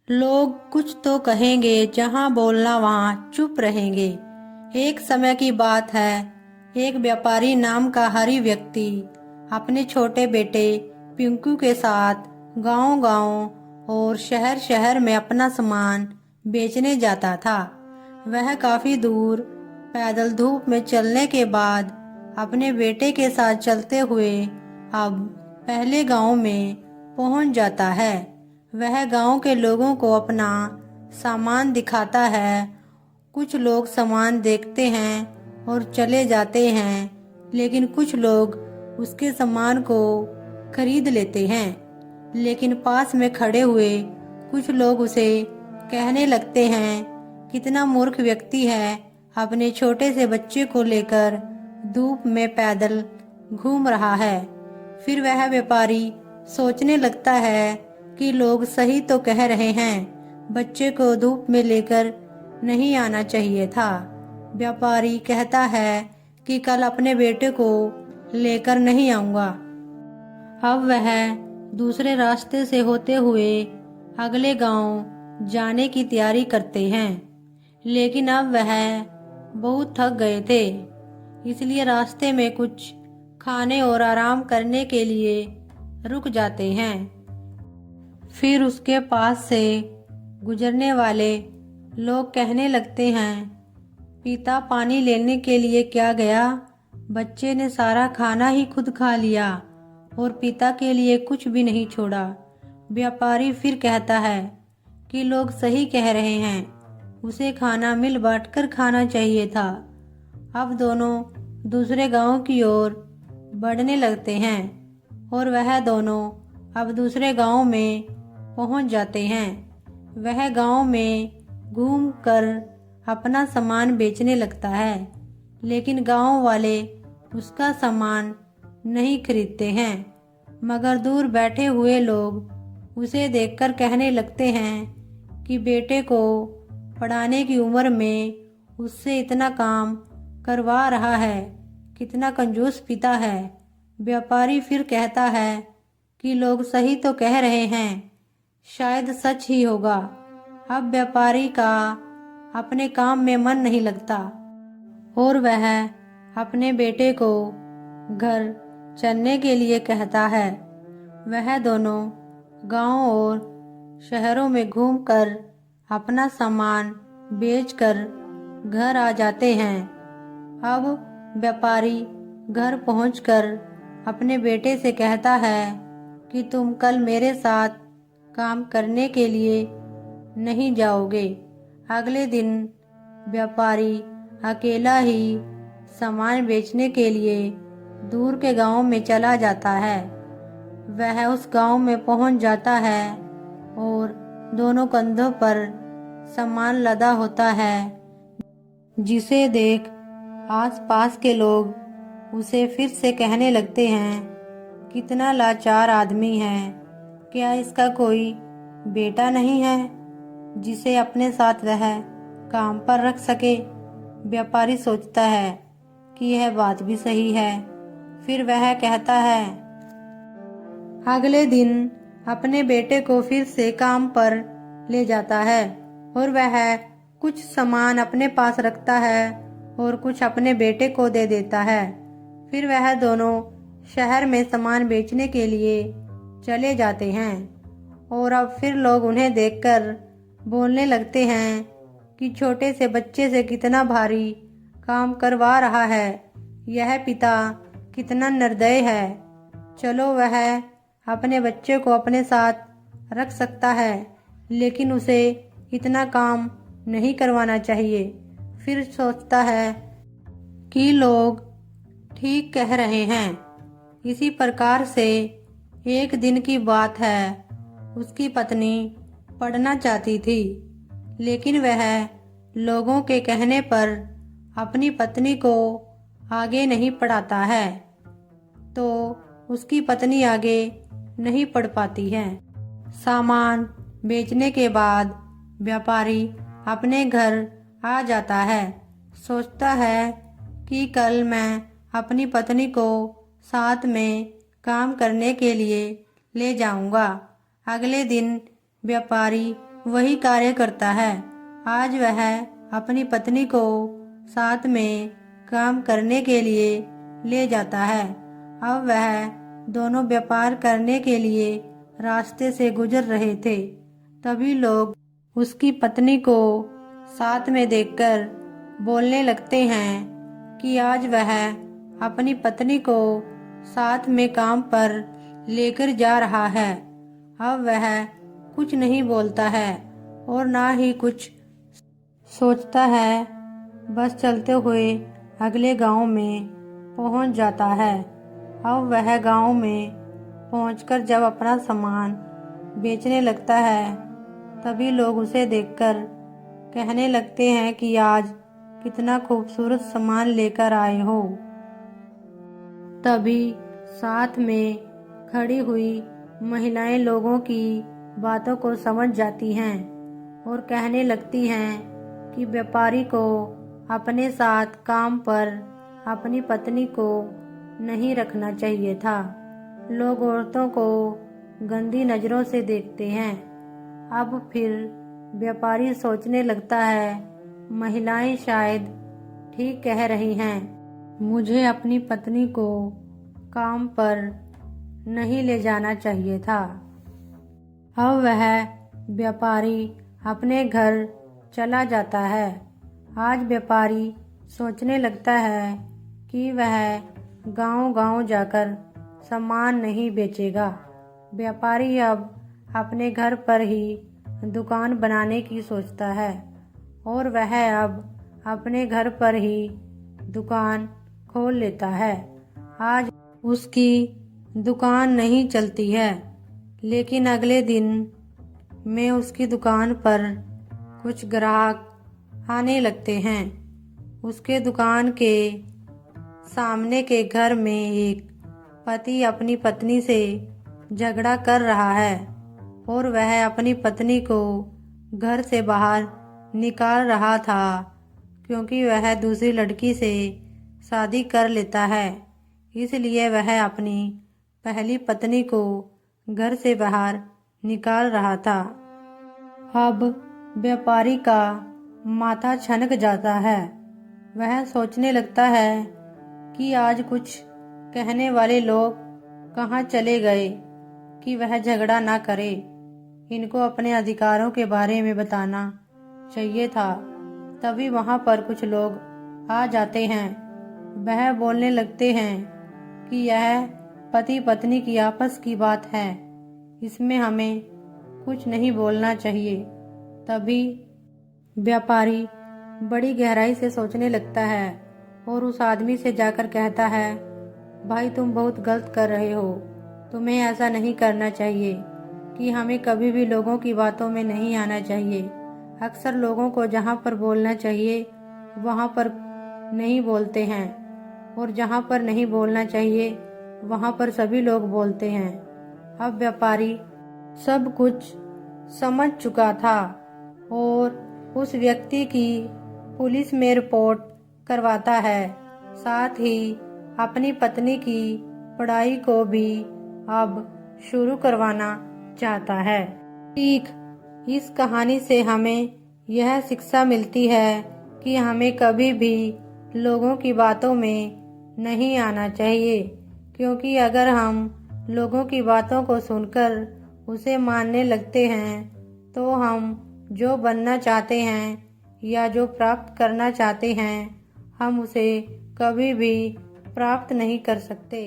लोग कुछ तो कहेंगे, जहाँ बोलना वहाँ चुप रहेंगे। एक समय की बात है, एक व्यापारी नाम का हरी व्यक्ति अपने छोटे बेटे पिंकू के साथ गांव-गांव और शहर शहर में अपना सामान बेचने जाता था। वह काफी दूर पैदल धूप में चलने के बाद अपने बेटे के साथ चलते हुए अब पहले गांव में पहुंच जाता है। वह गांव के लोगों को अपना सामान दिखाता है। कुछ लोग सामान देखते हैं और चले जाते हैं, लेकिन कुछ लोग उसके सामान को खरीद लेते हैं। लेकिन पास में खड़े हुए कुछ लोग उसे कहने लगते हैं, कितना मूर्ख व्यक्ति है, अपने छोटे से बच्चे को लेकर धूप में पैदल घूम रहा है। फिर वह व्यापारी सोचने लगता है कि लोग सही तो कह रहे हैं, बच्चे को धूप में लेकर नहीं आना चाहिए था। व्यापारी कहता है कि कल अपने बेटे को लेकर नहीं आऊंगा। अब वह दूसरे रास्ते से होते हुए अगले गांव जाने की तैयारी करते हैं, लेकिन अब वह बहुत थक गए थे, इसलिए रास्ते में कुछ खाने और आराम करने के लिए रुक जाते हैं। फिर उसके पास से गुजरने वाले लोग कहने लगते हैं, पिता पानी लेने के लिए क्या गया? बच्चे ने सारा खाना ही खुद खा लिया और पिता के लिए कुछ भी नहीं छोड़ा। व्यापारी फिर कहता है कि लोग सही कह रहे हैं, उसे खाना मिल बांटकर खाना चाहिए था। अब दोनों दूसरे गांव की ओर बढ़ने लगते हैं और वह दोनों अब दूसरे गांव में पहुंच जाते हैं। वह गांव में घूमकर अपना सामान बेचने लगता है, लेकिन गांव वाले उसका सामान नहीं खरीदते हैं। मगर दूर बैठे हुए लोग उसे देखकर कहने लगते हैं कि बेटे को पढ़ाने की उम्र में उससे इतना काम करवा रहा है, कितना कंजूस पिता है। व्यापारी फिर कहता है कि लोग सही तो कह रहे हैं, शायद सच ही होगा। अब व्यापारी का अपने काम में मन नहीं लगता और वह अपने बेटे को घर चलने के लिए कहता है। वह दोनों गांव और शहरों में घूमकर अपना सामान बेचकर घर आ जाते हैं। अब व्यापारी घर पहुंचकर अपने बेटे से कहता है कि तुम कल मेरे साथ काम करने के लिए नहीं जाओगे। अगले दिन व्यापारी अकेला ही सामान बेचने के लिए दूर के गांव में चला जाता है। वह उस गांव में पहुंच जाता है और दोनों कंधों पर सामान लदा होता है, जिसे देख आसपास के लोग उसे फिर से कहने लगते हैं, कितना लाचार आदमी है, क्या इसका कोई बेटा नहीं है जिसे अपने साथ वह काम पर रख सके? व्यापारी सोचता है कि यह बात भी सही है। फिर वह कहता है, अगले दिन अपने बेटे को फिर से काम पर ले जाता है और वह कुछ सामान अपने पास रखता है और कुछ अपने बेटे को दे देता है। फिर वह दोनों शहर में सामान बेचने के लिए चले जाते हैं और अब फिर लोग उन्हें देखकर बोलने लगते हैं कि छोटे से बच्चे से कितना भारी काम करवा रहा है, यह पिता कितना निर्दयी है। चलो, वह अपने बच्चे को अपने साथ रख सकता है, लेकिन उसे इतना काम नहीं करवाना चाहिए। फिर सोचता है कि लोग ठीक कह रहे हैं। इसी प्रकार से एक दिन की बात है, उसकी पत्नी पढ़ना चाहती थी, लेकिन वह लोगों के कहने पर अपनी पत्नी को आगे नहीं पढ़ाता है, तो उसकी पत्नी आगे नहीं पढ़ पाती है। सामान बेचने के बाद व्यापारी अपने घर आ जाता है। सोचता है कि कल मैं अपनी पत्नी को साथ में काम करने के लिए ले जाऊंगा। अगले दिन व्यापारी वही कार्य करता है। आज वह अपनी पत्नी को साथ में काम करने के लिए ले जाता है। अब वह दोनों व्यापार करने के लिए रास्ते से गुजर रहे थे। तभी लोग उसकी पत्नी को साथ में देखकर बोलने लगते हैं कि आज वह अपनी पत्नी को साथ में काम पर लेकर जा रहा है। अब वह कुछ नहीं बोलता है और ना ही कुछ सोचता है, बस चलते हुए अगले गांव में पहुंच जाता है। अब वह गांव में पहुंचकर जब अपना सामान बेचने लगता है, तभी लोग उसे देखकर कहने लगते हैं कि आज कितना खूबसूरत सामान लेकर आए हो। तभी साथ में खड़ी हुई महिलाएं लोगों की बातों को समझ जाती हैं और कहने लगती हैं कि व्यापारी को अपने साथ काम पर अपनी पत्नी को नहीं रखना चाहिए था। लोग औरतों को गंदी नज़रों से देखते हैं। अब फिर व्यापारी सोचने लगता है, महिलाएं शायद ठीक कह रही हैं, मुझे अपनी पत्नी को काम पर नहीं ले जाना चाहिए था। अब वह व्यापारी अपने घर चला जाता है। आज व्यापारी सोचने लगता है कि वह गांव-गांव जाकर सामान नहीं बेचेगा। व्यापारी अब अपने घर पर ही दुकान बनाने की सोचता है और वह अब अपने घर पर ही दुकान खोल लेता है। आज उसकी दुकान नहीं चलती है, लेकिन अगले दिन में उसकी दुकान पर कुछ ग्राहक आने लगते हैं। उसके दुकान के सामने के घर में एक पति अपनी पत्नी से झगड़ा कर रहा है और वह अपनी पत्नी को घर से बाहर निकाल रहा था, क्योंकि वह दूसरी लड़की से शादी कर लेता है। इसलिए वह अपनी पहली पत्नी को घर से बाहर निकाल रहा था। अब व्यापारी का माथा छनक जाता है। वह सोचने लगता है कि आज कुछ कहने वाले लोग कहाँ चले गए कि वह झगड़ा ना करे। इनको अपने अधिकारों के बारे में बताना चाहिए था। तभी वहाँ पर कुछ लोग आ जाते हैं। वह बोलने लगते हैं कि यह पति पत्नी की आपस की बात है, इसमें हमें कुछ नहीं बोलना चाहिए। तभी व्यापारी बड़ी गहराई से सोचने लगता है और उस आदमी से जाकर कहता है, भाई तुम बहुत गलत कर रहे हो। तुम्हें ऐसा नहीं करना चाहिए कि हमें कभी भी लोगों की बातों में नहीं आना चाहिए। अक्सर लोगों को जहाँ पर बोलना चाहिए वहाँ पर नहीं बोलते हैं और जहाँ पर नहीं बोलना चाहिए वहाँ पर सभी लोग बोलते हैं। अब व्यापारी सब कुछ समझ चुका था और उस व्यक्ति की पुलिस में रिपोर्ट करवाता है। साथ ही अपनी पत्नी की पढ़ाई को भी अब शुरू करवाना चाहता है। ठीक इस कहानी से हमें यह शिक्षा मिलती है कि हमें कभी भी लोगों की बातों में नहीं आना चाहिए, क्योंकि अगर हम लोगों की बातों को सुनकर उसे मानने लगते हैं तो हम जो बनना चाहते हैं या जो प्राप्त करना चाहते हैं हम उसे कभी भी प्राप्त नहीं कर सकते।